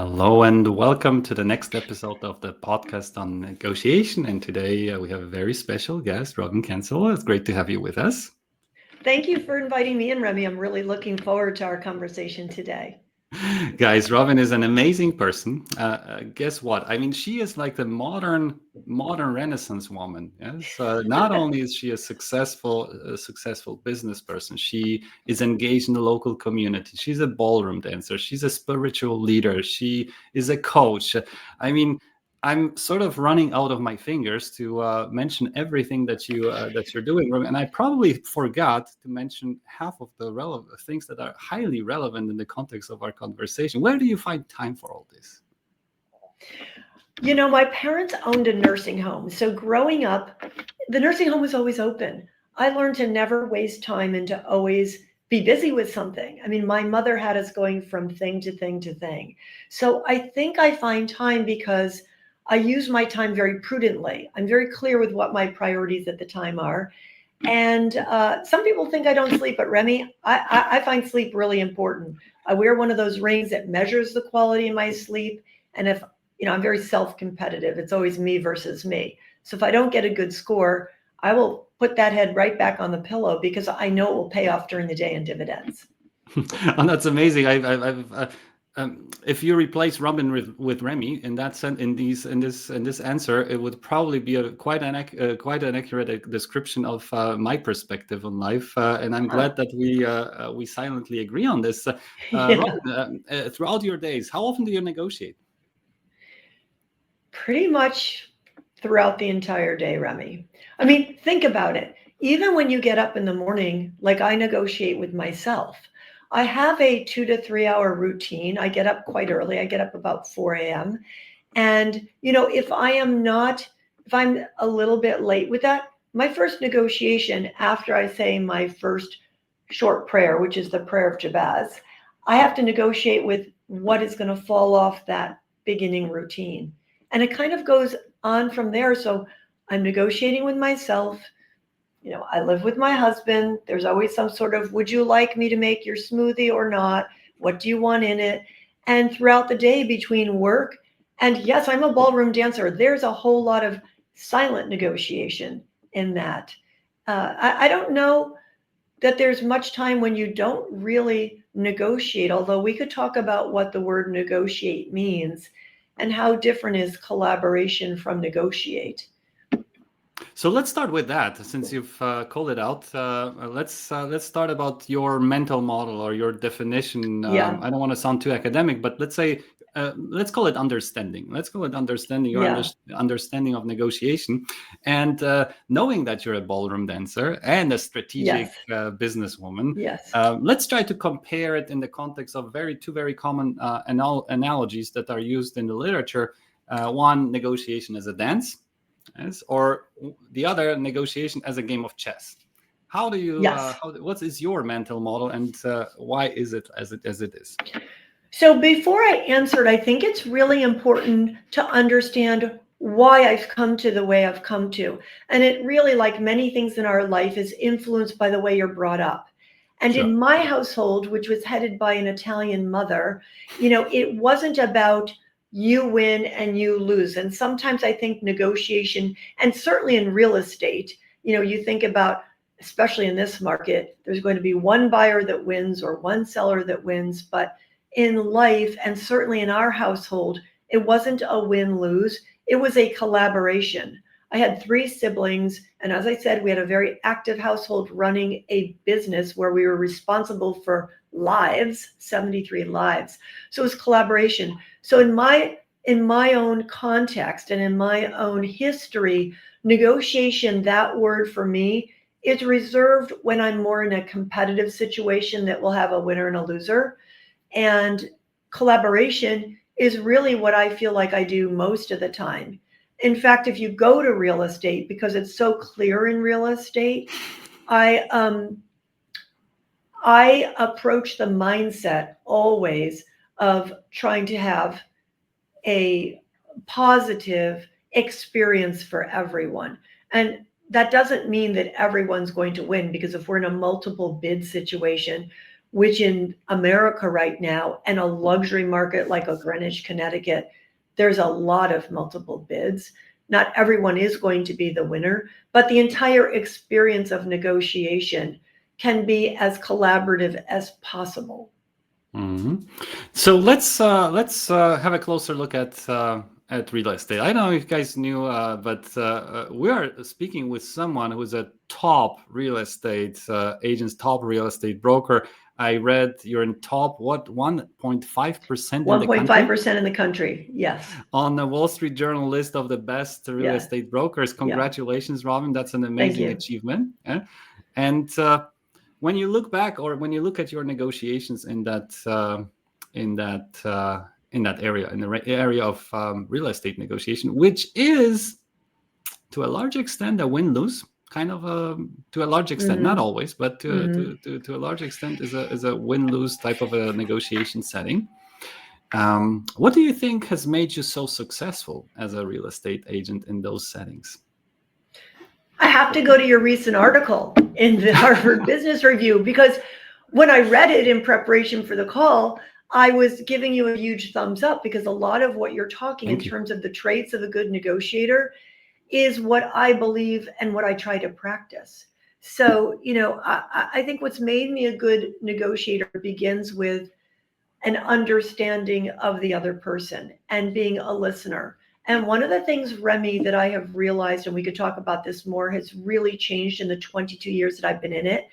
Hello and welcome to the next episode of the podcast on negotiation. And today we have a very special guest, Robin Kencel. It's great to have you with us. Thank you for inviting me in, Remy. I'm really looking forward to our conversation today. Guys, Robin is an amazing person. Guess what? I mean, she is like the modern Renaissance woman. Yes. Not only is she a successful business person, she is engaged in the local community. She's a ballroom dancer. She's a spiritual leader. She is a coach. I mean, I'm sort of running out of my fingers to mention everything that you're doing, and I probably forgot to mention half of the relevant things that are highly relevant in the context of our conversation. Where do you find time for all this? You know, my parents owned a nursing home, so growing up, the nursing home was always open. I learned to never waste time and to always be busy with something. I mean, my mother had us going from thing to thing to thing. So I think I find time because I use my time very prudently. I'm very clear with what my priorities at the time are. And some people think I don't sleep, but Remy, I find sleep really important. I wear one of those rings that measures the quality of my sleep. And if, I'm very self-competitive. It's always me versus me. So if I don't get a good score, I will put that head right back on the pillow because I know it will pay off during the day in dividends. And that's amazing. If you replace Robin with Remy in that sense, in this answer, it would probably be quite an accurate description of my perspective on life. And I'm glad that we silently agree on this. Robin, throughout your days, how often do you negotiate? Pretty much throughout the entire day, Remy. I mean, think about it. Even when you get up in the morning, like I negotiate with myself. I have a 2 to 3 hour routine. I get up quite early. I get up about 4 a.m. And, if I'm a little bit late with that, my first negotiation after I say my first short prayer, which is the prayer of Jabez, I have to negotiate with what is going to fall off that beginning routine. And it kind of goes on from there. So I'm negotiating with myself. I live with my husband. There's always some sort of, would you like me to make your smoothie or not? What do you want in it? And throughout the day between work, and yes, I'm a ballroom dancer, there's a whole lot of silent negotiation in that. I don't know that there's much time when you don't really negotiate, although we could talk about what the word negotiate means and how different is collaboration from negotiate. So let's start with that. Since you've called it out, let's start about your mental model or your definition. I don't want to sound too academic, but let's call it understanding. Let's call it understanding your understanding of negotiation, and knowing that you're a ballroom dancer and a strategic businesswoman. Yes. Let's try to compare it in the context of two very common analogies that are used in the literature. One, negotiation as a dance. Yes, or the other, negotiation as a game of chess. How do you? What is your mental model, and why is it as it is? So before I answered, I think it's really important to understand why I've come to the way I've come to, and it really, like many things in our life, is influenced by the way you're brought up. And in my household, which was headed by an Italian mother, it wasn't about you win and you lose. And sometimes I think negotiation, and certainly in real estate, you think about, especially in this market, there's going to be one buyer that wins or one seller that wins. But in life, and certainly in our household, it wasn't a win-lose. It was a collaboration. I had 3 siblings. And as I said, we had a very active household running a business where we were responsible for lives, 73 lives. So it was collaboration. So in my own context and in my own history, negotiation, that word for me, is reserved when I'm more in a competitive situation that will have a winner and a loser. And collaboration is really what I feel like I do most of the time. In fact, if you go to real estate, because it's so clear in real estate, I approach the mindset always of trying to have a positive experience for everyone. And that doesn't mean that everyone's going to win, because if we're in a multiple bid situation, which in America right now, and a luxury market like a Greenwich, Connecticut, there's a lot of multiple bids. Not everyone is going to be the winner, but the entire experience of negotiation can be as collaborative as possible. So let's have a closer look at real estate. I don't know if you guys knew, but we are speaking with someone who's a top real estate agent, top real estate broker. I read you're in top, what, 1.5% in the country? 1.5% in the country, yes. On the Wall Street Journal list of the best real estate brokers. Congratulations, Robin. That's an amazing achievement. Yeah? And when you look back, or when you look at your negotiations in that area, in the area of real estate negotiation, which is to a large extent a win-lose kind of, to a large extent, not always, but to a large extent is a win-lose type of a negotiation setting. What do you think has made you so successful as a real estate agent in those settings? I have to go to your recent article in the Harvard Business Review, because when I read it in preparation for the call, I was giving you a huge thumbs up, because a lot of what you're talking in terms of the traits of a good negotiator is what I believe and what I try to practice. So, I think what's made me a good negotiator begins with an understanding of the other person and being a listener. And one of the things, Remy, that I have realized, and we could talk about this more, has really changed in the 22 years that I've been in it,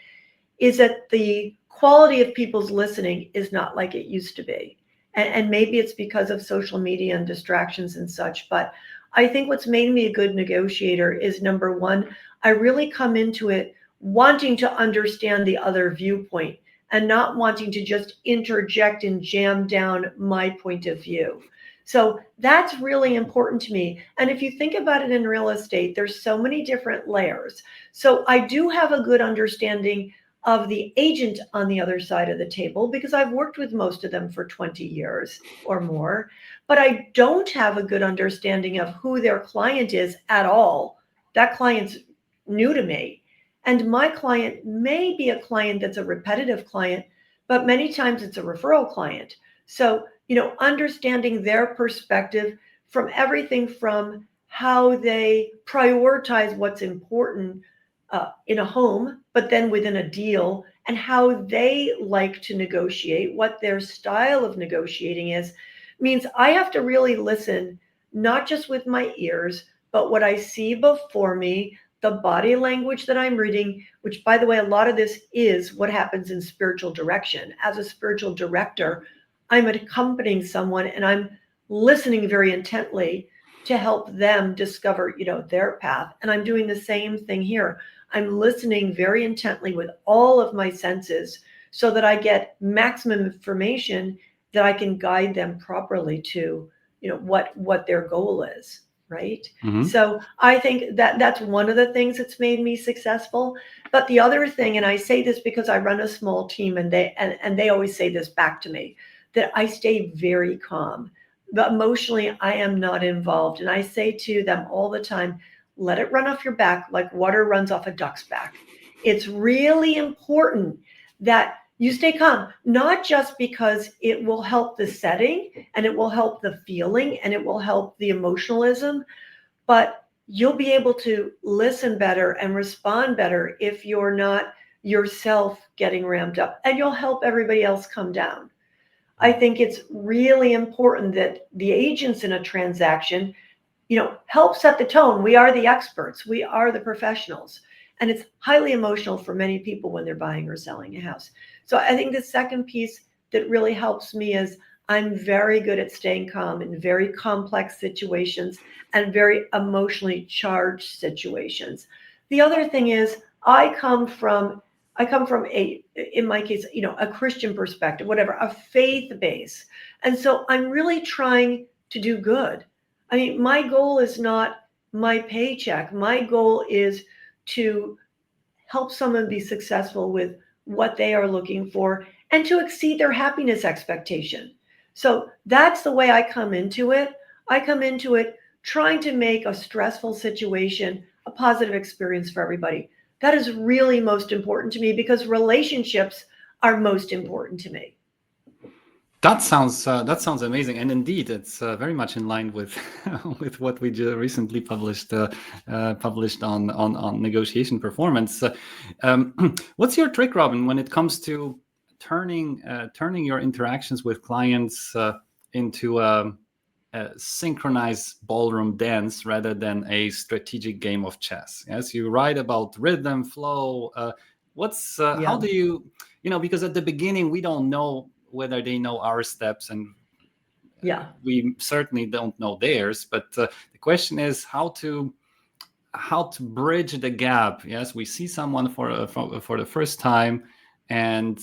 is that the quality of people's listening is not like it used to be. And maybe it's because of social media and distractions and such, but I think what's made me a good negotiator is, number one, I really come into it wanting to understand the other viewpoint and not wanting to just interject and jam down my point of view. So that's really important to me. And if you think about it in real estate, there's so many different layers. So I do have a good understanding of the agent on the other side of the table, because I've worked with most of them for 20 years or more, but I don't have a good understanding of who their client is at all. That client's new to me. And my client may be a client that's a repetitive client, but many times it's a referral client. So, understanding their perspective from everything from how they prioritize what's important in a home, but then within a deal, and how they like to negotiate, what their style of negotiating is, means I have to really listen, not just with my ears, but what I see before me, the body language that I'm reading, which, by the way, a lot of this is what happens in spiritual direction. As a spiritual director, I'm accompanying someone and I'm listening very intently to help them discover, their path. And I'm doing the same thing here. I'm listening very intently with all of my senses so that I get maximum information that I can guide them properly to, what their goal is. Right. So I think that that's one of the things that's made me successful. But the other thing, and I say this because I run a small team, and they always say this back to me, that I stay very calm, but emotionally I am not involved. And I say to them all the time, let it run off your back like water runs off a duck's back. It's really important that you stay calm, not just because it will help the setting and it will help the feeling and it will help the emotionalism, but you'll be able to listen better and respond better if you're not yourself getting ramped up, and you'll help everybody else come down. I think it's really important that the agents in a transaction, help set the tone. We are the experts. We are the professionals. And it's highly emotional for many people when they're buying or selling a house. So I think the second piece that really helps me is I'm very good at staying calm in very complex situations and very emotionally charged situations. The other thing is I come from in my case, a Christian perspective, whatever, a faith base. And so I'm really trying to do good. I mean, my goal is not my paycheck. My goal is to help someone be successful with what they are looking for and to exceed their happiness expectation. So that's the way I come into it. I come into it trying to make a stressful situation a positive experience for everybody. That is really most important to me, because relationships are most important to me. That sounds amazing, and indeed, it's very much in line with with what we just recently published on negotiation performance. What's your trick, Robin, when it comes to turning your interactions with clients into a synchronized ballroom dance rather than a strategic game of chess? Yes, you write about rhythm, flow. How Yeah. do you, because at the beginning we don't know whether they know our steps, and Yeah. we certainly don't know theirs. But the question is how to bridge the gap. Yes, we see someone for the first time, and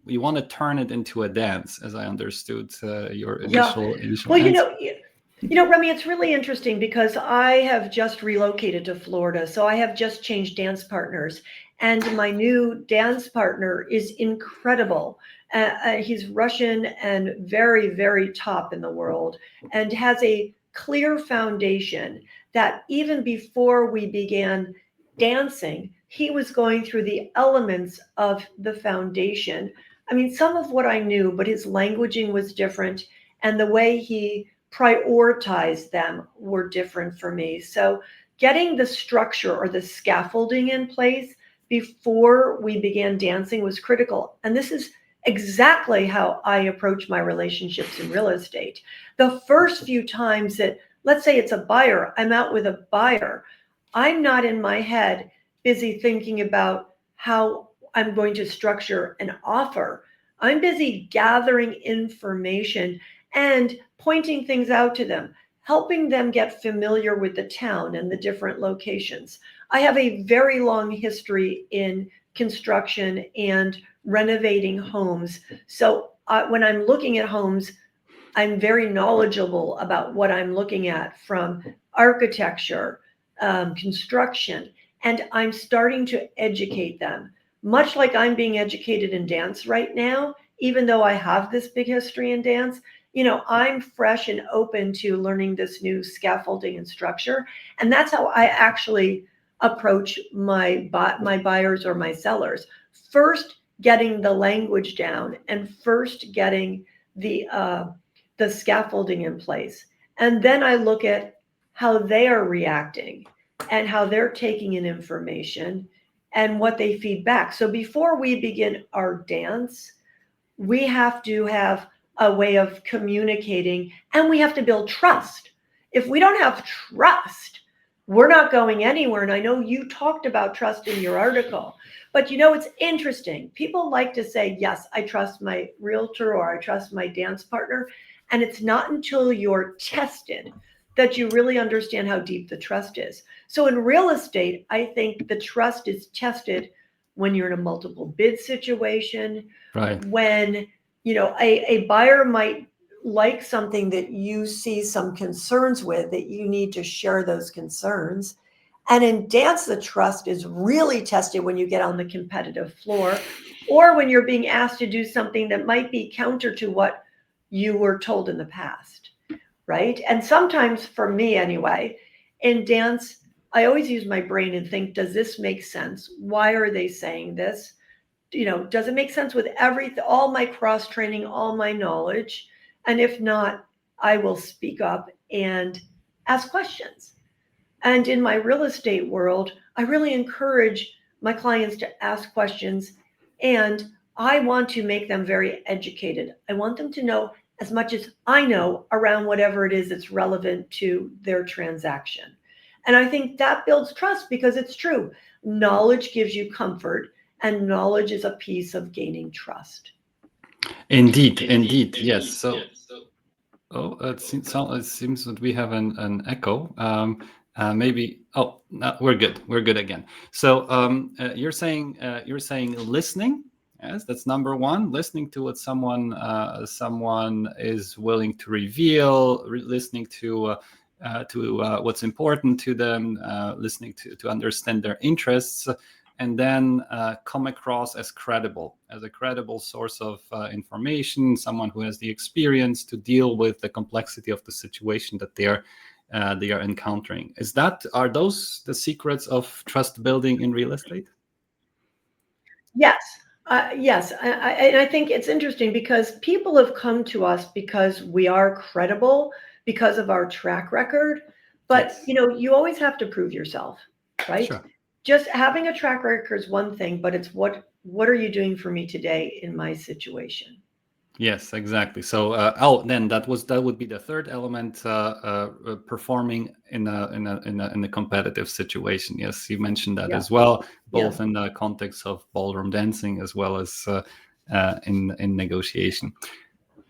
we want to turn it into a dance, as I understood your initial Well, answer. Remy, it's really interesting because I have just relocated to Florida. So I have just changed dance partners. And my new dance partner is incredible. He's Russian and very, very top in the world, and has a clear foundation that even before we began dancing, he was going through the elements of the foundation. I mean, some of what I knew, but his languaging was different, and the way he prioritized them were different for me. So getting the structure or the scaffolding in place before we began dancing was critical. And this is exactly how I approach my relationships in real estate. The first few times that, let's say it's a buyer, I'm out with a buyer, I'm not in my head busy thinking about how I'm going to structure an offer. I'm busy gathering information and pointing things out to them, helping them get familiar with the town and the different locations. I have a very long history in construction and renovating homes. So when I'm looking at homes, I'm very knowledgeable about what I'm looking at, from architecture, construction, and I'm starting to educate them. Much like I'm being educated in dance right now, even though I have this big history in dance, I'm fresh and open to learning this new scaffolding and structure. And that's how I actually approach my buyers or my sellers. First, getting the language down, and first getting the scaffolding in place. And then I look at how they are reacting and how they're taking in information and what they feed back. So before we begin our dance, we have to have a way of communicating, and we have to build trust. If we don't have trust, we're not going anywhere. And I know you talked about trust in your article, but it's interesting. People like to say, yes, I trust my realtor or I trust my dance partner. And it's not until you're tested that you really understand how deep the trust is. So in real estate, I think the trust is tested when you're in a multiple bid situation, Right. when a buyer might like something that you see some concerns with, that you need to share those concerns. And in dance, the trust is really tested when you get on the competitive floor, or when you're being asked to do something that might be counter to what you were told in the past, right? And sometimes, for me anyway, in dance, I always use my brain and think, does this make sense? Why are they saying this? Does it make sense with all my cross training, all my knowledge? And if not, I will speak up and ask questions. And in my real estate world, I really encourage my clients to ask questions, and I want to make them very educated. I want them to know as much as I know around whatever it is that's relevant to their transaction. And I think that builds trust, because it's true. Knowledge gives you comfort, and knowledge is a piece of gaining trust. Indeed, yes. So, it seems that we have an echo. Maybe. Oh, no, we're good. We're good again. So, you're saying listening. Yes, that's number one. Listening to what someone is willing to reveal. Listening to what's important to them. Listening to understand their interests, and then come across as a credible source of information, someone who has the experience to deal with the complexity of the situation that they are encountering. Are those the secrets of trust building in real estate? Yes. Yes, and I think it's interesting because people have come to us because we are credible because of our track record. But Yes, you always have to prove yourself, right? sure. Just having a track record is one thing, but it's what are you doing for me today in my situation? Yes, exactly. So, then that would be the third element, performing in a competitive situation. Yes, you mentioned that Yeah, as well, yeah. both in the context of ballroom dancing as well as in negotiation.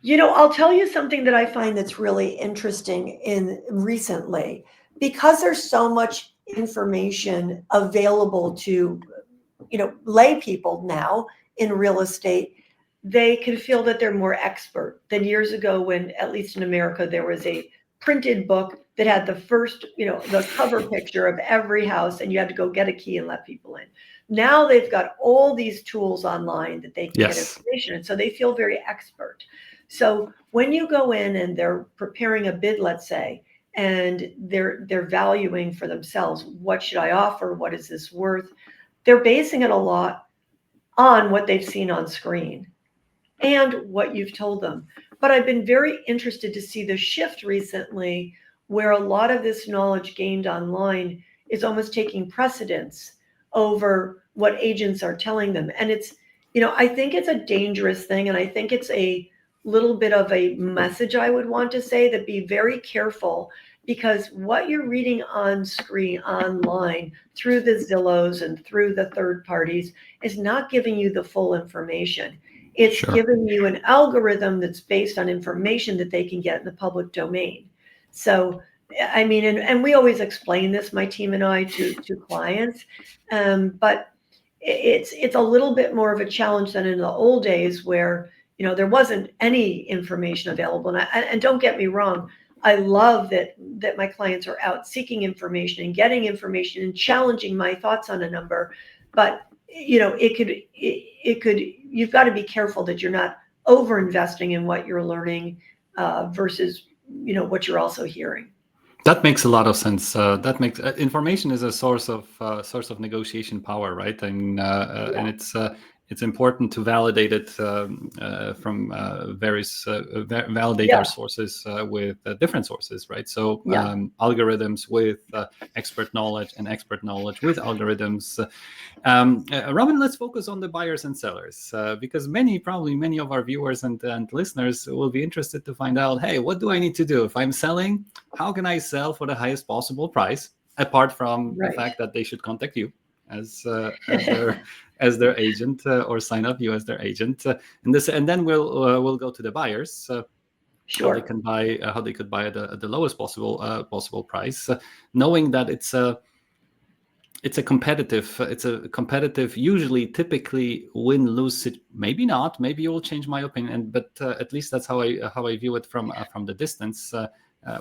I'll tell you something that I find that's really interesting in recently, because there's so much information available to, lay people now in real estate. They can feel that they're more expert than years ago when, at least in America, there was a printed book that had the first, the cover picture of every house, and you had to go get a key and let people in. Now they've got all these tools online that they can get Yes, information, and so they feel very expert. So when you go in and they're preparing a bid, let's say, and they're valuing for themselves, what should I offer? What is this worth? They're basing it a lot on what they've seen on screen and what you've told them. But I've been very interested to see the shift recently where a lot of this knowledge gained online is almost taking precedence over what agents are telling them. And I think it's a dangerous thing. And I think it's a little bit of a message I would want to say, that be very careful, because what you're reading on screen, online, through the Zillows and through the third parties is not giving you the full information. It's sure. giving you an algorithm that's based on information that they can get in the public domain. So, I mean, and we always explain this, my team and I, to clients, but it's a little bit more of a challenge than in the old days where there wasn't any information available. And don't get me wrong, I love that my clients are out seeking information and getting information and challenging my thoughts on a number, but it could you've got to be careful that you're not over investing in what you're learning versus what you're also hearing. That makes a lot of sense. That makes information is a source of negotiation power, right? I mean, and Yeah, it's important to validate it from various validator yeah, sources with different sources, right? So yeah. algorithms with expert knowledge and expert knowledge with algorithms. Robin, let's focus on the buyers and sellers because probably many of our viewers and listeners will be interested to find out, hey, what do I need to do if I'm selling? How can I sell for the highest possible price? Apart from the Right. fact that they should contact you as their agent or sign up you as their agent, and then we'll go to the buyers. How they Sure. can buy, how they could buy at the lowest possible price, knowing that it's a competitive, usually typically win-lose. Maybe not, maybe you will change my opinion, but at least that's how I view it from the distance,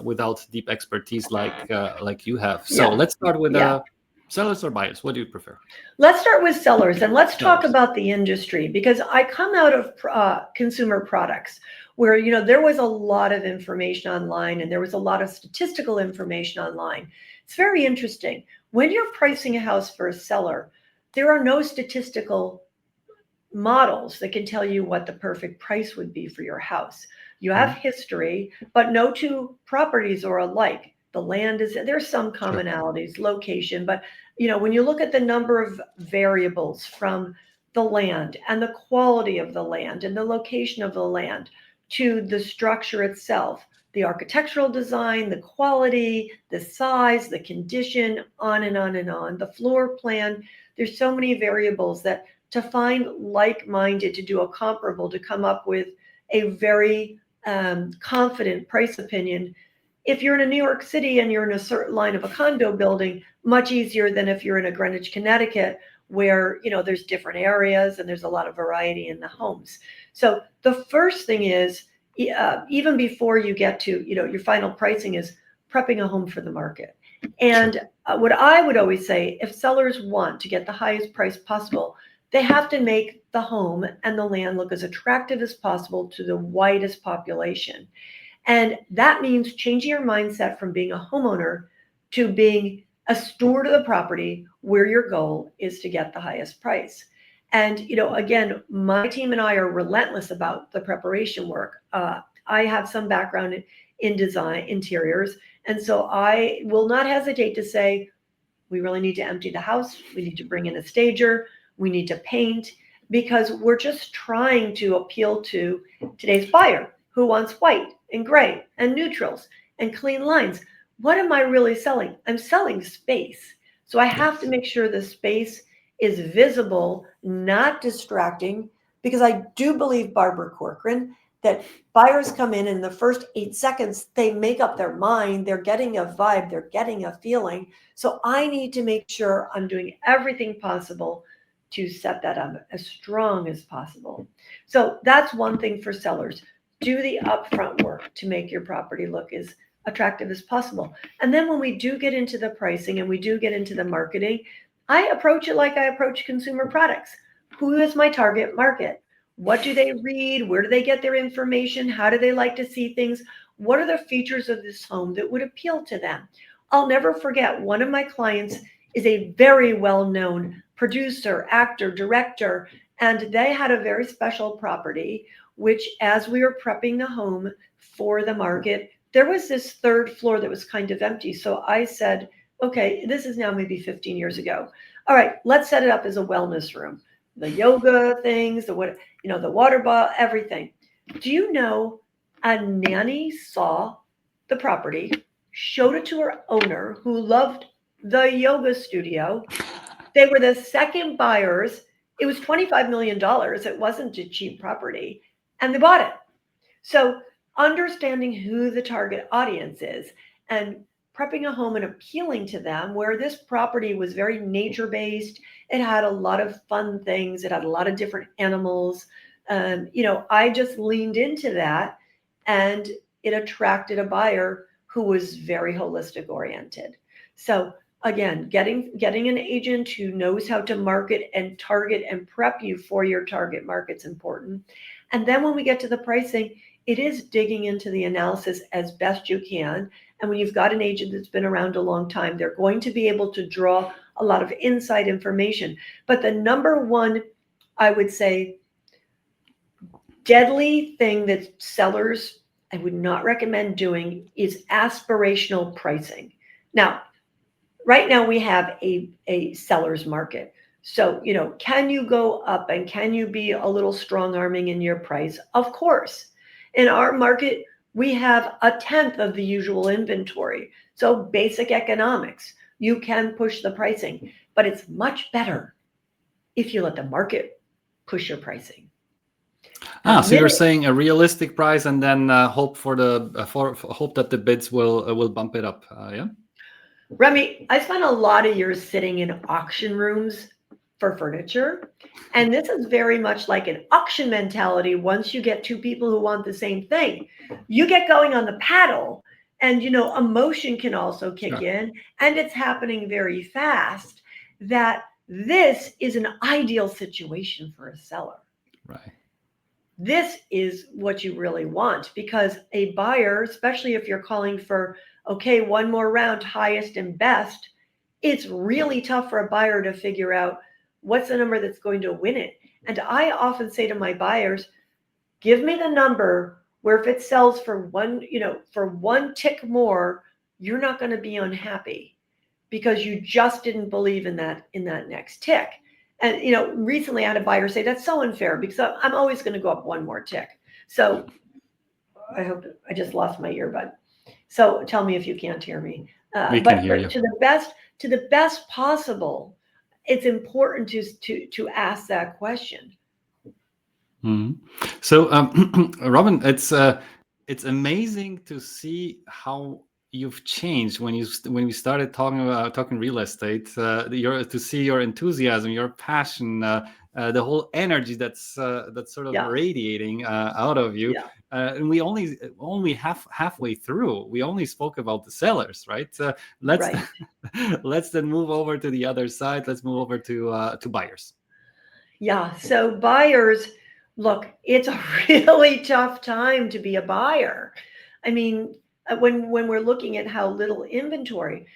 without deep expertise like you have. So Yeah. let's start with Yeah. sellers or buyers. What do you prefer? Let's start with sellers, and let's talk Sellers. about the industry, because I come out of consumer products where there was a lot of information online and there was a lot of statistical information online. It's very interesting. When you're pricing a house for a seller, there are no statistical models that can tell you what the perfect price would be for your house. You have Mhm. history, but no two properties are alike. The land there's some Sure. commonalities, location, but when you look at the number of variables from the land and the quality of the land and the location of the land to the structure itself, the architectural design, the quality, the size, the condition, on and on and on, the floor plan, there's so many variables that to find like-minded, to do a comparable, to come up with a very confident price opinion. If you're in a New York City and you're in a certain line of a condo building, much easier than if you're in a Greenwich, Connecticut, where there's different areas and there's a lot of variety in the homes. So the first thing is, even before you get to your final pricing, is prepping a home for the market. Sure. And what I would always say, if sellers want to get the highest price possible, they have to make the home and the land look as attractive as possible to the widest population. And that means changing your mindset from being a homeowner to being a steward of the property where your goal is to get the highest price. And, again, my team and I are relentless about the preparation work. I have some background in design, interiors. And so I will not hesitate to say, we really need to empty the house. We need to bring in a stager. We need to paint, because we're just trying to appeal to today's buyer who wants white and gray and neutrals and clean lines. What am I really selling? I'm selling space. So I have to make sure the space is visible, not distracting, because I do believe, Barbara Corcoran, that buyers come in the first 8 seconds, they make up their mind, they're getting a vibe, they're getting a feeling. So I need to make sure I'm doing everything possible to set that up as strong as possible. So that's one thing for sellers. Do the upfront work to make your property look as attractive as possible. And then when we do get into the pricing and we do get into the marketing, I approach it like I approach consumer products. Who is my target market? What do they read? Where do they get their information? How do they like to see things? What are the features of this home that would appeal to them? I'll never forget, one of my clients is a very well-known producer, actor, director, and they had a very special property, which, as we were prepping the home for the market, there was this third floor that was kind of empty. So I said, okay, this is now maybe 15 years ago. All right, let's set it up as a wellness room. The yoga things, the water bottle, everything. Do you know, a nanny saw the property, showed it to her owner, who loved the yoga studio. They were the second buyers. It was $25 million. It wasn't a cheap property, and they bought it. So understanding who the target audience is and prepping a home and appealing to them, where this property was very nature-based. It had a lot of fun things. It had a lot of different animals. I just leaned into that, and it attracted a buyer who was very holistic oriented. So again, getting an agent who knows how to market and target and prep you for your target market's important. And then when we get to the pricing, it is digging into the analysis as best you can. And when you've got an agent that's been around a long time, they're going to be able to draw a lot of inside information. But the number one, I would say, deadly thing that sellers, I would not recommend doing, is aspirational pricing. Now, right now we have a seller's market. So, can you go up and can you be a little strong arming in your price? Of course. In our market, we have 1/10 of the usual inventory. So basic economics, you can push the pricing, but it's much better if you let the market push your pricing. So you're saying a realistic price, and then hope for hope that the bids will bump it up. Yeah. Remy, I spent a lot of years sitting in auction rooms for furniture, and this is very much like an auction mentality. Once you get two people who want the same thing, you get going on the paddle, and emotion can also kick in, and it's happening very fast. That this is an ideal situation for a seller. Right. This is what you really want, because a buyer, especially if you're calling for, okay, one more round, highest and best, it's really tough for a buyer to figure out what's the number that's going to win it. And I often say to my buyers, give me the number where if it sells for one tick more, you're not going to be unhappy because you just didn't believe in that next tick. And, recently I had a buyer say, that's so unfair because I'm always going to go up one more tick. So I hope I just lost my earbud. So tell me if you can't hear me. We can hear you. To the best possible, it's important to ask that question. Mm-hmm. So, Robin, it's amazing to see how you've changed when we started talking real estate. To see your enthusiasm, your passion, the whole energy that's sort of radiating out of you. Yeah. And we only halfway through. We only spoke about the sellers, right? Let's then move over to the other side. Let's move over to buyers. Yeah. So buyers, look, it's a really tough time to be a buyer. I mean, when we're looking at how little inventory,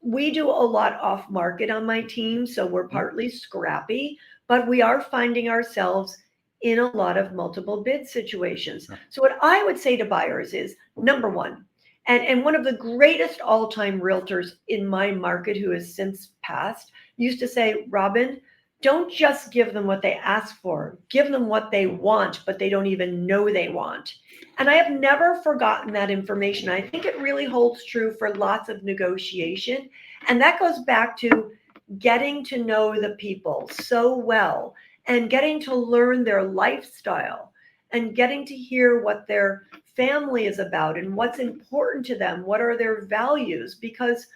we do a lot off market on my team. So we're partly scrappy, but we are finding ourselves in a lot of multiple bid situations. Sure. So what I would say to buyers is, number one, and one of the greatest all-time realtors in my market who has since passed used to say, Robin, don't just give them what they ask for, give them what they want, but they don't even know they want. And I have never forgotten that information. I think it really holds true for lots of negotiation. And that goes back to getting to know the people so well and getting to learn their lifestyle and getting to hear what their family is about and what's important to them, what are their values. Because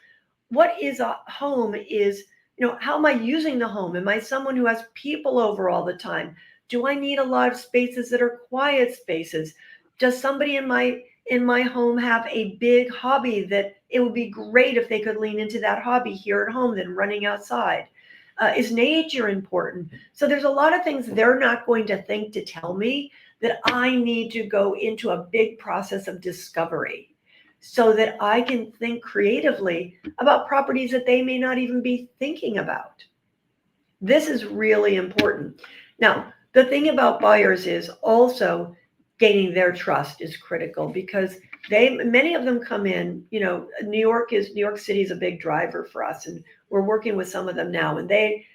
what is a home is, how am I using the home? Am I someone who has people over all the time? Do I need a lot of spaces that are quiet spaces? Does somebody in my home have a big hobby that it would be great if they could lean into that hobby here at home than running outside? Is nature important? So there's a lot of things they're not going to think to tell me that I need to go into a big process of discovery so that I can think creatively about properties that they may not even be thinking about. This is really important. Now, the thing about buyers is also gaining their trust is critical because many of them come in, New York City is a big driver for us, and we're working with some of them now, and they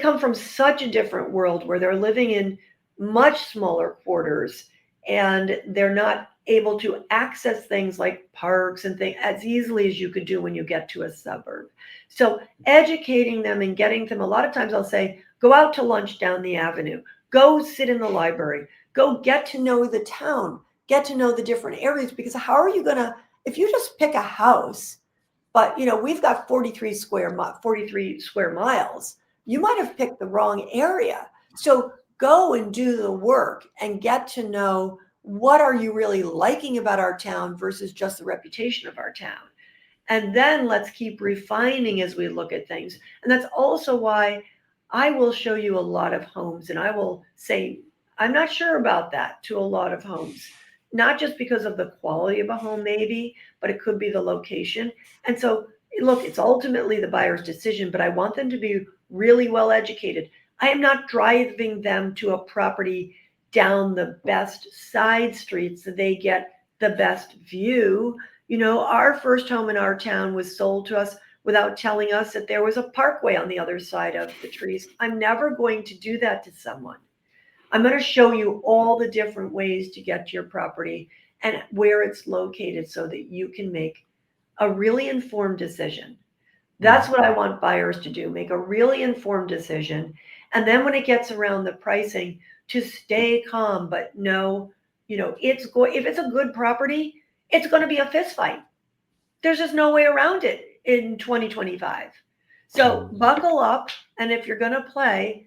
come from such a different world where they're living in much smaller quarters and they're not able to access things like parks and things as easily as you could do when you get to a suburb. So educating them and getting them, a lot of times I'll say, go out to lunch down the avenue, go sit in the library, go get to know the town, get to know the different areas, because how are you going to, if you just pick a house, but we've got 43 square miles, you might have picked the wrong area. So go and do the work and get to know what are you really liking about our town versus just the reputation of our town. And then let's keep refining as we look at things. And that's also why I will show you a lot of homes and I will say, I'm not sure about that to a lot of homes, not just because of the quality of a home maybe, but it could be the location. And so look, it's ultimately the buyer's decision, but I want them to be really well educated. I am not driving them to a property down the best side streets so they get the best view. Our first home in our town was sold to us without telling us that there was a parkway on the other side of the trees. I'm never going to do that to someone. I'm going to show you all the different ways to get to your property and where it's located so that you can make a really informed decision. That's what I want buyers to do, make a really informed decision. And then when it gets around the pricing, to stay calm, but know, if it's a good property, it's going to be a fist fight. There's just no way around it in 2025. So buckle up. And if you're going to play,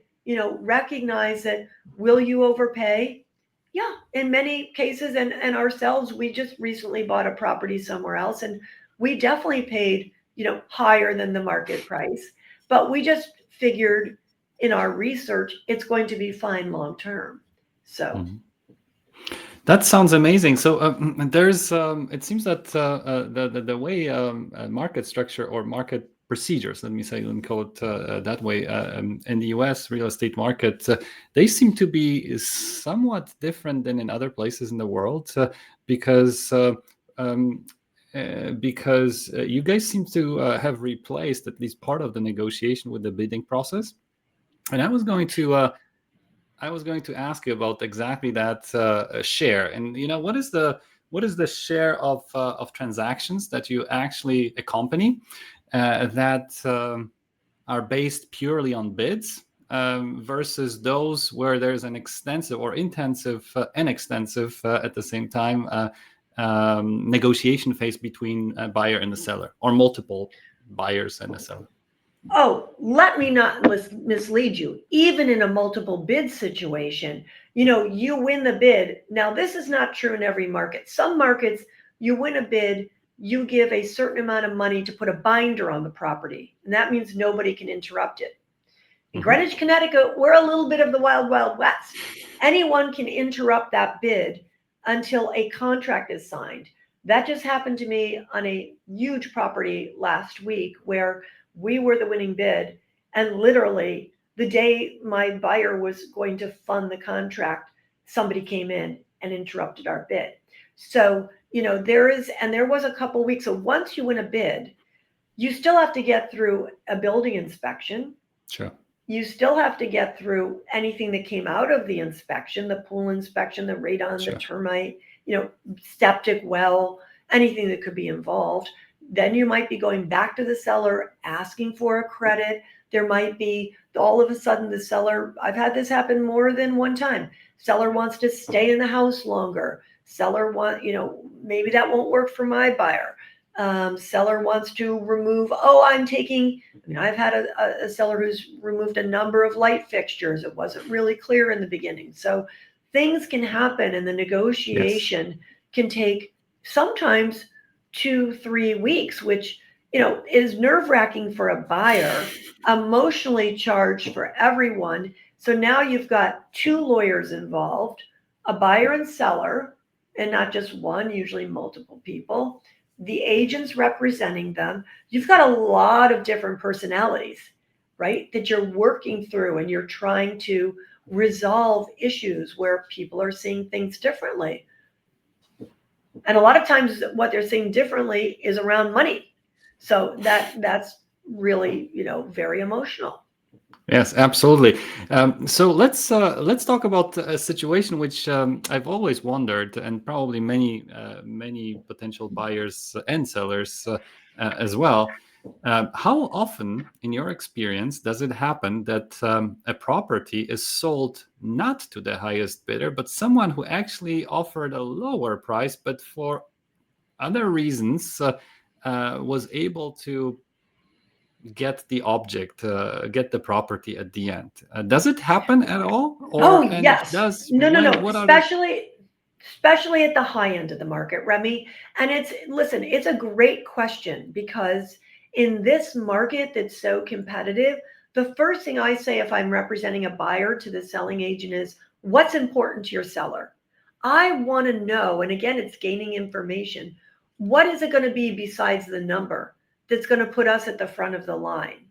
recognize that, will you overpay? Yeah, in many cases, and ourselves, we just recently bought a property somewhere else and we definitely paid, higher than the market price, but we just figured in our research, it's going to be fine long term. So that sounds amazing. So there's, it seems that the way market structure or market procedures, let me call it that way, in the US real estate market, they seem to be somewhat different than in other places in the world because you guys seem to have replaced at least part of the negotiation with the bidding process. And I was going to ask you about exactly that share. And what is the share of transactions that you actually accompany that are based purely on bids versus those where there's an extensive or intensive and extensive at the same time negotiation phase between a buyer and the seller, or multiple buyers and a seller? Oh, let me not mislead you. Even in a multiple bid situation, you win the bid. Now, this is not true in every market. Some markets, you win a bid, you give a certain amount of money to put a binder on the property. And that means nobody can interrupt it. In Greenwich, Connecticut, we're a little bit of the wild, wild west. Anyone can interrupt that bid until a contract is signed. That just happened to me on a huge property last week where we were the winning bid, and literally the day my buyer was going to fund the contract, somebody came in and interrupted our bid. So, there was a couple weeks. So once you win a bid, you still have to get through a building inspection. Sure. You still have to get through anything that came out of the inspection, the pool inspection, the radon, Sure. the termite, septic well, anything that could be involved. Then you might be going back to the seller, asking for a credit. There might be all of a sudden the seller, I've had this happen more than one time. Seller wants to stay in the house longer. Seller maybe that won't work for my buyer. Seller wants to remove, I've had a seller who's removed a number of light fixtures. It wasn't really clear in the beginning. So things can happen, and the negotiation can take sometimes 2-3 weeks, which, is nerve-wracking for a buyer, emotionally charged for everyone. So now you've got 2 lawyers involved, a buyer and seller, and not just one, usually multiple people, the agents representing them. You've got a lot of different personalities, right, that you're working through, and you're trying to resolve issues where people are seeing things differently. And a lot of times what they're seeing differently is around money. So that's really, very emotional. Yes, absolutely. So let's talk about a situation which I've always wondered, and probably many potential buyers and sellers as well. How often, in your experience, does it happen that a property is sold not to the highest bidder, but someone who actually offered a lower price, but for other reasons was able to get the object, get the property at the end? Does it happen at all? And Yes. if it does, No. what Especially at the high end of the market, Remy. And it's a great question, because in this market that's so competitive, the first thing I say if I'm representing a buyer to the selling agent is, what's important to your seller? I want to know, and again, it's gaining information. What is it going to be besides the number that's going to put us at the front of the line?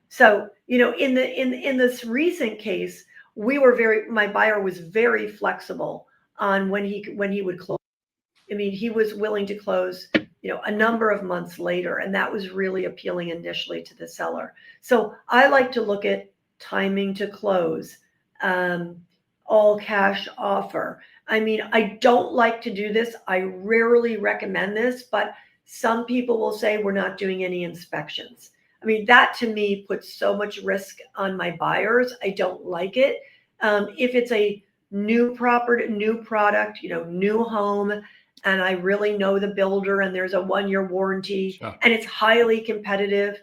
So, in this recent case, my buyer was very flexible on when he would close. He was willing to close, a number of months later, and that was really appealing initially to the seller. So I like to look at timing to close, all cash offer. I don't like to do this. I rarely recommend this, but some people will say we're not doing any inspections. That to me puts so much risk on my buyers. I don't like it. If it's a new property, new product, new home, and I really know the builder, and there's a 1-year warranty, Sure. and it's highly competitive,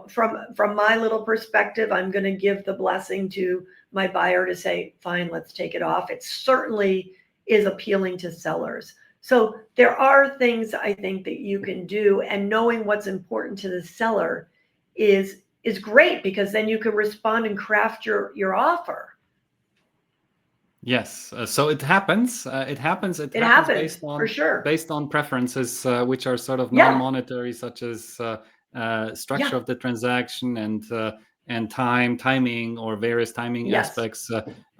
from my little perspective, I'm going to give the blessing to my buyer to say, fine, let's take it off. It certainly is appealing to sellers. So there are things I think that you can do, and knowing what's important to the seller is great, because then you can respond and craft your offer. Yes, so it happens. It happens happens for sure, based on preferences, which are sort of Yeah. non-monetary, such as structure of the transaction and timing, or various timing Yes. aspects.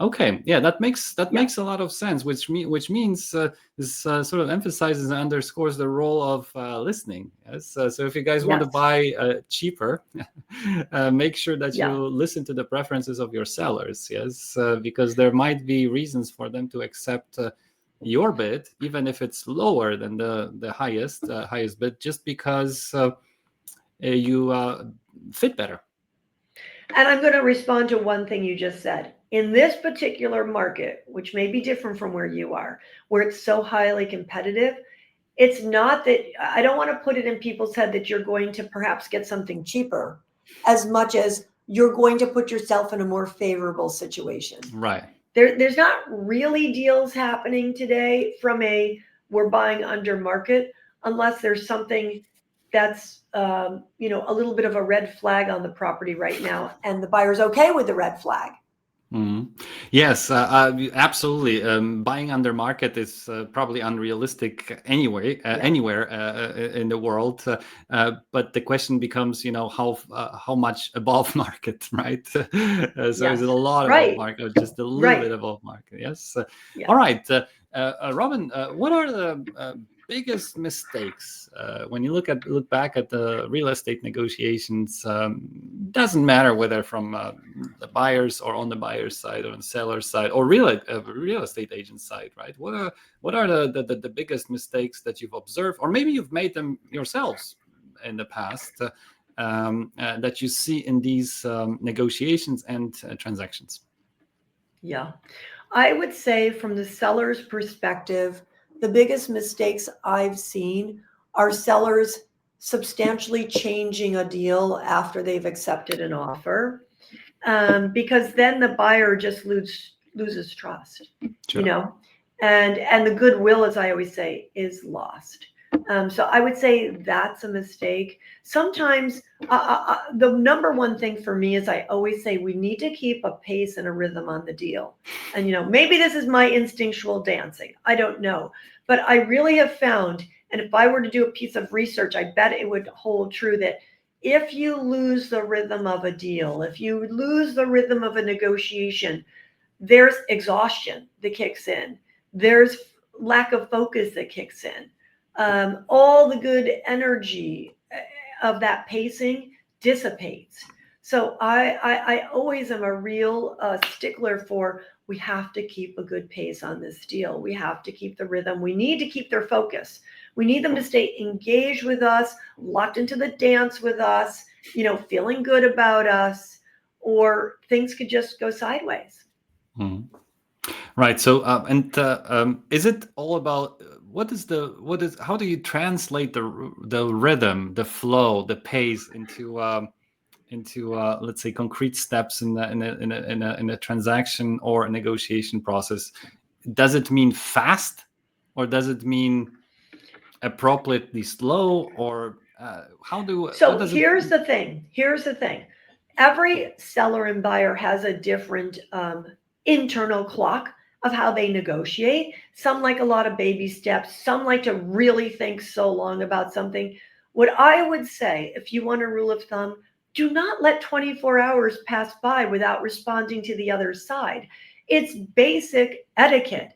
Okay, yeah, that makes a lot of sense. Which means this sort of emphasizes and underscores the role of listening. Yes, so if you guys want to Yes. buy cheaper, make sure that Yeah. you listen to the preferences of your sellers. Yes, because there might be reasons for them to accept your bid, even if it's lower than the highest bid, just because you fit better. And I'm going to respond to one thing you just said. In this particular market, which may be different from where you are, where it's so highly competitive, it's not that, I don't want to put it in people's head that you're going to perhaps get something cheaper, as much as you're going to put yourself in a more favorable situation. Right. There's not really deals happening today from we're buying under market, unless there's something that's a little bit of a red flag on the property right now, and the buyer's okay with the red flag. Mhm. Yes, absolutely. Buying under market is probably unrealistic anyway, Yeah. anywhere in the world. But the question becomes, how much above market, right? So is it Yes. a lot above Right. market, or just a little bit Right. above market? Yes. Yeah. All right, Robin. What are the biggest mistakes when you look back at the real estate negotiations? Doesn't matter whether from the buyers or on the buyer's side or on the seller's side or real estate agent side, right? What are the biggest mistakes that you've observed, or maybe you've made them yourselves in the past, that you see in these negotiations and transactions? Yeah. I would say from the seller's perspective, the biggest mistakes I've seen are sellers substantially changing a deal after they've accepted an offer, because then the buyer just loses trust, you Sure. know, and the goodwill, as I always say, is lost. So I would say that's a mistake. Sometimes the number one thing for me is I always say we need to keep a pace and a rhythm on the deal. And maybe this is my instinctual dancing. I don't know, but I really have found, and if I were to do a piece of research, I bet it would hold true that if you lose the rhythm of a deal, if you lose the rhythm of a negotiation, there's exhaustion that kicks in. There's lack of focus that kicks in. All the good energy of that pacing dissipates. So I always am a real stickler for we have to keep a good pace on this deal. We have to keep the rhythm. We need to keep their focus. We need them to stay engaged with us, locked into the dance with us, feeling good about us, or things could just go sideways. Mhm. Right. So, is it all about how do you translate the rhythm, the flow, the pace into let's say concrete steps in a transaction or a negotiation process? Does it mean fast, or does it mean appropriately slow, or what So does it? here's the thing. Every seller and buyer has a different internal clock of how they negotiate. Some like a lot of baby steps, some like to really think so long about something. What I would say, if you want a rule of thumb, do not let 24 hours pass by without responding to the other side. It's basic etiquette.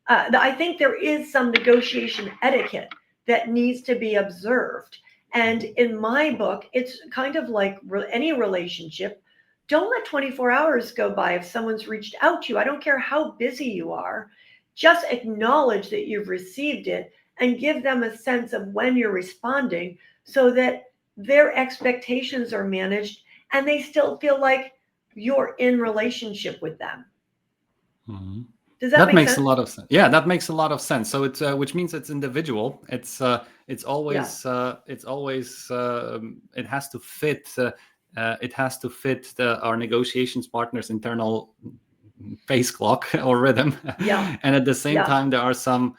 I think there is some negotiation etiquette that needs to be observed. And in my book, it's kind of like any relationship. Don't let 24 hours go by if someone's reached out to you. I don't care how busy you are. Just acknowledge that you've received it and give them a sense of when you're responding so that their expectations are managed and they still feel like you're in relationship with them. Mhm. Does that That make makes a sense? lot of sense. Yeah, that makes a lot of sense. So it's which means it's individual. It's Yeah. always it has to fit. It has to fit our negotiations partner's internal pace clock or rhythm, Yeah. and at the same Yeah. time there are some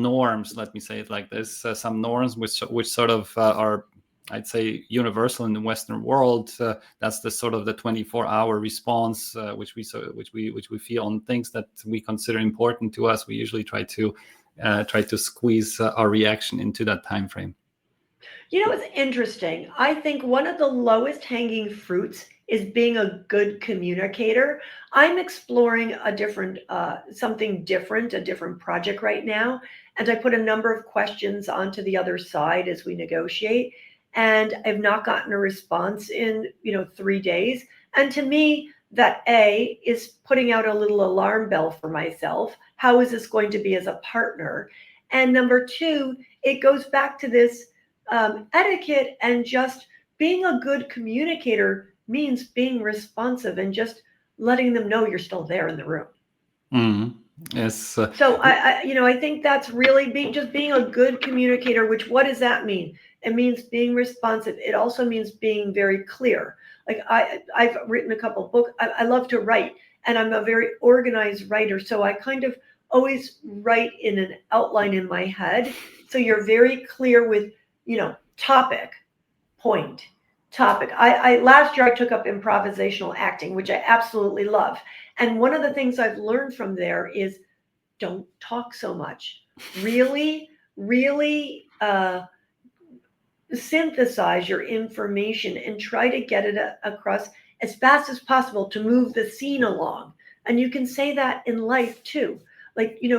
norms. Let me say it like this: some norms which sort of are, I'd say, universal in the Western world. That's the sort of the 24-hour response, which we feel on things that we consider important to us. We usually try to squeeze our reaction into that time frame. It's interesting. I think one of the lowest hanging fruits is being a good communicator. I'm exploring something different, a different project right now. And I put a number of questions onto the other side as we negotiate. And I've not gotten a response in, 3 days. And to me, that A is putting out a little alarm bell for myself. How is this going to be as a partner? And number two, it goes back to this etiquette, and just being a good communicator means being responsive and just letting them know you're still there in the room. Mhm. Yes. So I think that's really being a good communicator. Which, what does that mean? It means being responsive. It also means being very clear. Like I've written a couple books. I love to write, and I'm a very organized writer. So I kind of always write in an outline in my head. So you're very clear with topic, point, topic. I last year I took up improvisational acting, which I absolutely love. And one of the things I've learned from there is don't talk so much. Really, really synthesize your information and try to get it across as fast as possible to move the scene along. And you can say that in life too. Like, you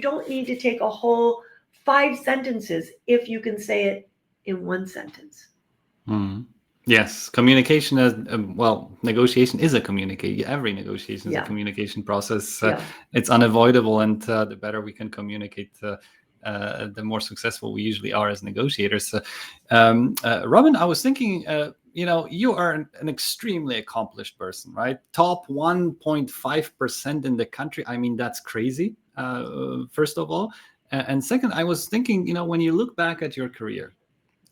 don't need to take a whole 5 sentences if you can say it in 1 sentence. Yes, communication is negotiation is a communication. Every negotiation is a communication process. It's unavoidable, and the better we can communicate, the more successful we usually are as negotiators. Robin, I was thinking, you are an extremely accomplished person, right? Top 1.5% in the country. I mean, that's crazy. First of all, and second, I was thinking, when you look back at your career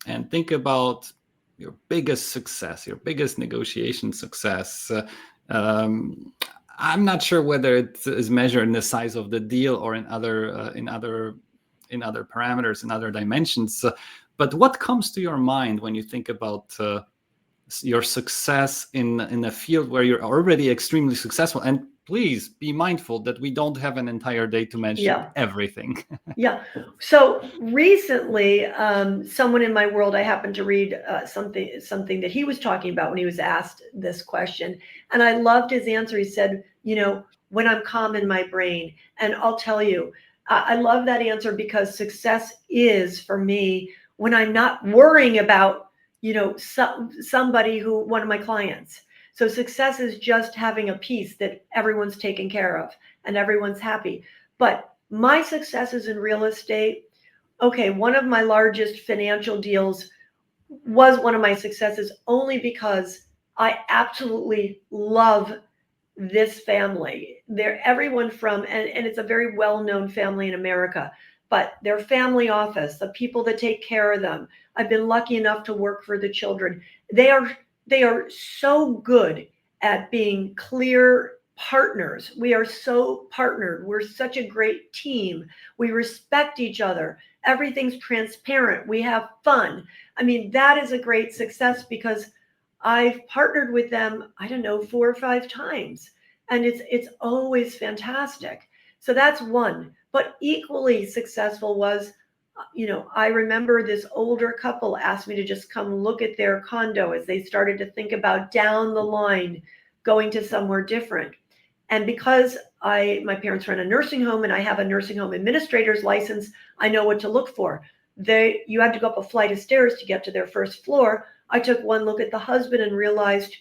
and think about your biggest success, your biggest negotiation success. I'm not sure whether it is measured in the size of the deal or in other parameters, in other dimensions. But what comes to your mind when you think about your success in a field where you're already extremely successful? And please be mindful that we don't have an entire day to mention everything. So recently, someone in my world, I happened to read something that he was talking about when he was asked this question. And I loved his answer. He said, when I'm calm in my brain. And I'll tell you, I love that answer because success is, for me, when I'm not worrying about, somebody one of my clients. So success is just having a piece that everyone's taken care of and everyone's happy. But my successes in real estate, okay, one of my largest financial deals was one of my successes only because I absolutely love this family. They're everyone from, and it's a very well-known family in America, but their family office, the people that take care of them. I've been lucky enough to work for the children. They are so good at being clear partners. We are so partnered. We're such a great team. We respect each other. Everything's transparent. We have fun. I mean, that is a great success because I've partnered with them, 4 or 5 times. And it's always fantastic. So that's one. But equally successful was, I remember this older couple asked me to just come look at their condo as they started to think about down the line going to somewhere different. And because my parents run a nursing home and I have a nursing home administrator's license, I know what to look for. You had to go up a flight of stairs to get to their first floor. I took one look at the husband and realized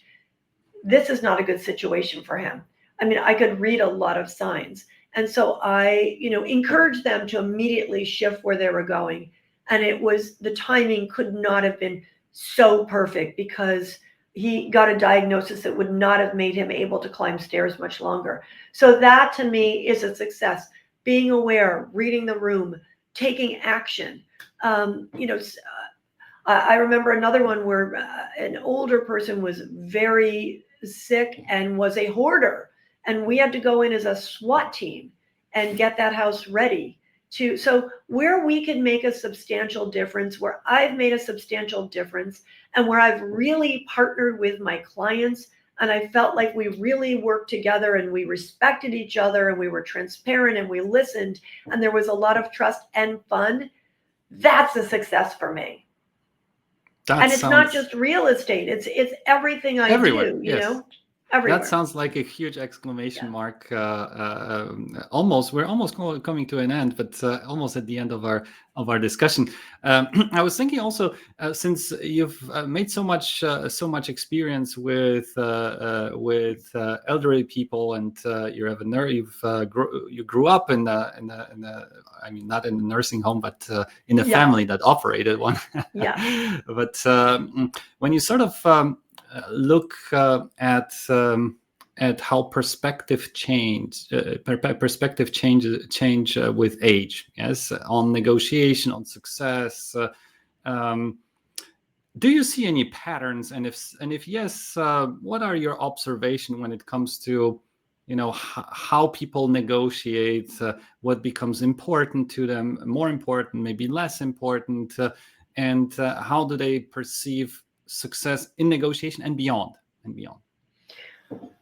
this is not a good situation for him. I mean, I could read a lot of signs. And so I, encouraged them to immediately shift where they were going. And the timing could not have been so perfect because he got a diagnosis that would not have made him able to climb stairs much longer. So that to me is a success. Being aware, reading the room, taking action. I remember another one where an older person was very sick and was a hoarder. And we had to go in as a SWAT team and get that house ready so where we can make a substantial difference, where I've made a substantial difference, and where I've really partnered with my clients, and I felt like we really worked together and we respected each other and we were transparent and we listened and there was a lot of trust and fun, that's a success for me. And it's not just real estate, it's everything I do, know? Everywhere. That sounds like a huge exclamation mark. We're almost coming to an end, but almost at the end of our discussion. I was thinking also, since you've made so much experience with elderly people, and you have you grew up in I mean, not in a nursing home, but in a family that operated one. But when you sort of look at how perspective change with age, yes, on negotiation, on success. Do you see any patterns? And if yes, what are your observations when it comes to, how people negotiate, what becomes important to them, more important, maybe less important, and how do they perceive success in negotiation and beyond?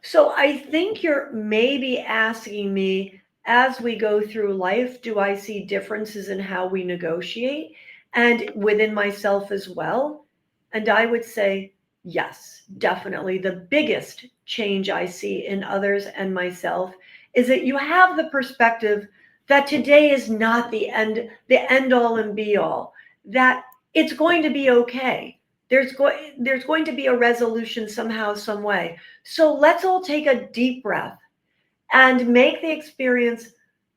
So I think you're maybe asking me, as we go through life, do I see differences in how we negotiate and within myself as well? And I would say, yes, definitely. The biggest change I see in others and myself is that you have the perspective that today is not the end all and be all, that it's going to be okay. There's going to be a resolution somehow, some way. So let's all take a deep breath and make the experience,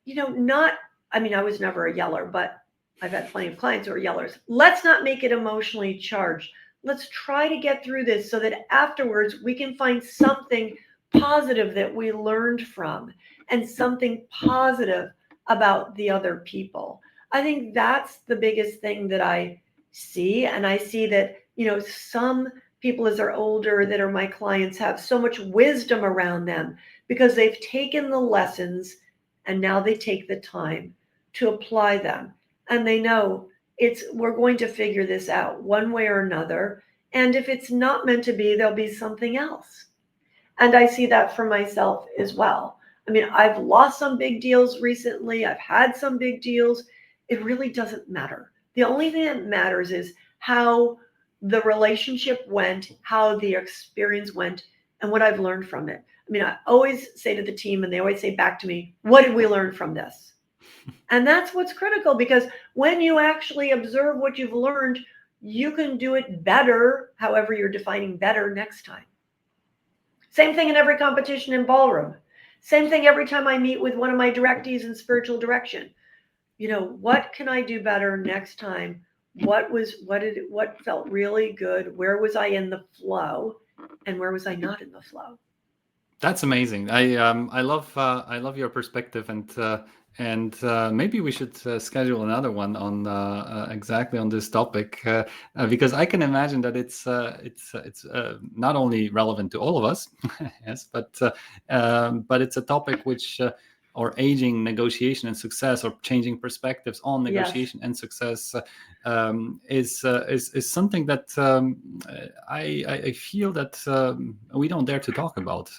not, I mean, I was never a yeller, but I've had plenty of clients who are yellers. Let's not make it emotionally charged. Let's try to get through this so that afterwards we can find something positive that we learned from and something positive about the other people. I think that's the biggest thing that I see. And I see that, some people as they're older that are my clients have so much wisdom around them because they've taken the lessons and now they take the time to apply them. And they know we're going to figure this out one way or another. And if it's not meant to be, there'll be something else. And I see that for myself as well. I mean, I've lost some big deals recently. I've had some big deals. It really doesn't matter. The only thing that matters is how the relationship went, how the experience went, and what I've learned from it. I mean, I always say to the team, and they always say back to me, what did we learn from this? And that's what's critical, because when you actually observe what you've learned, you can do it better, however you're defining better, next time. Same thing in every competition in ballroom. Same thing every time I meet with one of my directees in spiritual direction. What can I do better next time? What felt really good? Where was I in the flow? And where was I not in the flow? That's amazing. I love your perspective, and maybe we should schedule another one on exactly on this topic, because I can imagine that it's not only relevant to all of us, yes, but it's a topic which. Or aging, negotiation, and success, or changing perspectives on negotiation and success, is something that I feel that we don't dare to talk about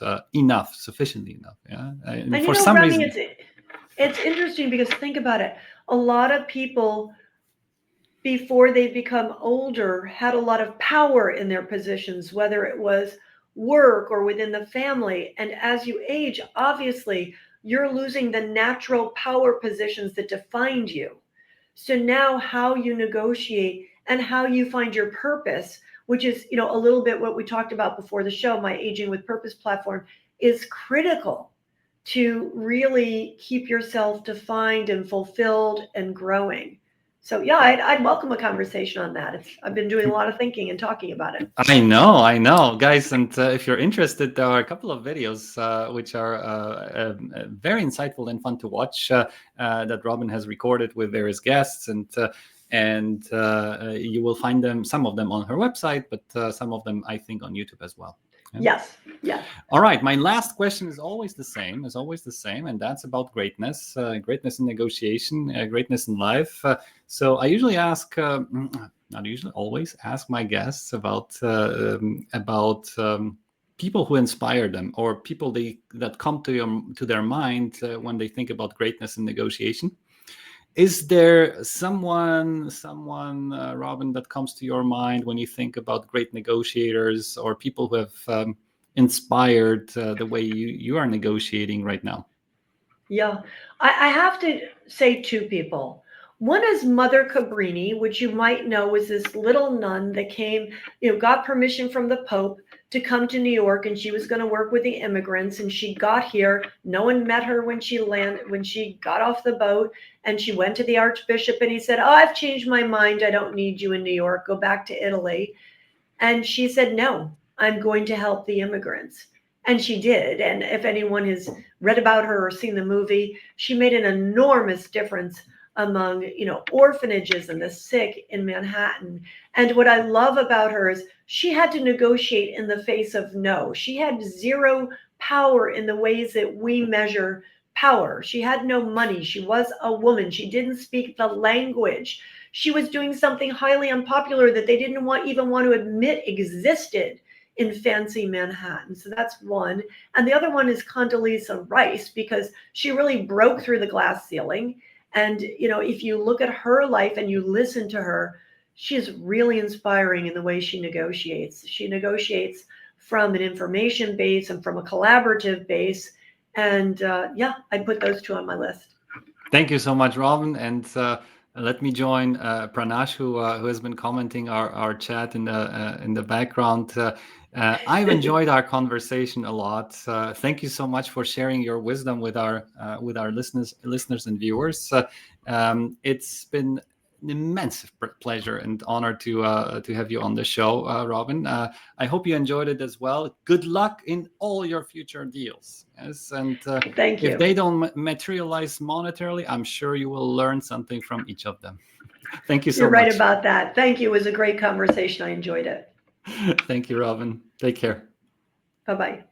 sufficiently enough. Yeah, and for some Remy, reason, it's interesting because think about it. A lot of people, before they become older, had a lot of power in their positions, whether it was work or within the family. And as you age, obviously, you're losing the natural power positions that defined you. So now how you negotiate and how you find your purpose, which is, a little bit what we talked about before the show, my Aging with Purpose platform, is critical to really keep yourself defined and fulfilled and growing. So yeah, I'd welcome a conversation on that. I've been doing a lot of thinking and talking about it. I know, guys. And if you're interested, there are a couple of videos which are very insightful and fun to watch that Robin has recorded with various guests, and you will find some of them on her website, but some of them I think on YouTube as well. Yeah? Yes. All right. My last question is always the same, and that's about greatness, greatness in negotiation, greatness in life. So I usually ask, not usually, always ask my guests about people who inspire them, or people that come to their mind when they think about greatness in negotiation. Is there someone, Robin, that comes to your mind when you think about great negotiators or people who have inspired the way you are negotiating right now? Yeah, I have to say two people. One is Mother Cabrini, which you might know was this little nun that came, got permission from the Pope to come to New York, and she was going to work with the immigrants. And she got here. No one met her when she got off the boat, and she went to the Archbishop, and he said, "Oh, I've changed my mind. I don't need you in New York. Go back to Italy." And she said, "No, I'm going to help the immigrants." And she did. And if anyone has read about her or seen the movie, she made an enormous difference among, orphanages and the sick in Manhattan. And what I love about her is she had to negotiate in the face of no. She had zero power in the ways that we measure power. She had no money. She was a woman. She didn't speak the language. She was doing something highly unpopular that they didn't even want to admit existed in fancy Manhattan. So that's one. And the other one is Condoleezza Rice, because she really broke through the glass ceiling. And, if you look at her life and you listen to her, she is really inspiring in the way she negotiates. She negotiates from an information base and from a collaborative base. And I put those two on my list. Thank you so much, Robin. And let me join Pranash, who has been commenting our chat in the background. I've enjoyed our conversation a lot. Thank you so much for sharing your wisdom with our listeners and viewers. It's been an immense pleasure and honor to have you on the show, Robin. I hope you enjoyed it as well. Good luck in all your future deals. Yes, and Thank you. if they don't materialize monetarily, I'm sure you will learn something from each of them. Thank you so much. You're right about that. Thank you. It was a great conversation. I enjoyed it. Thank you, Robin. Take care. Bye-bye.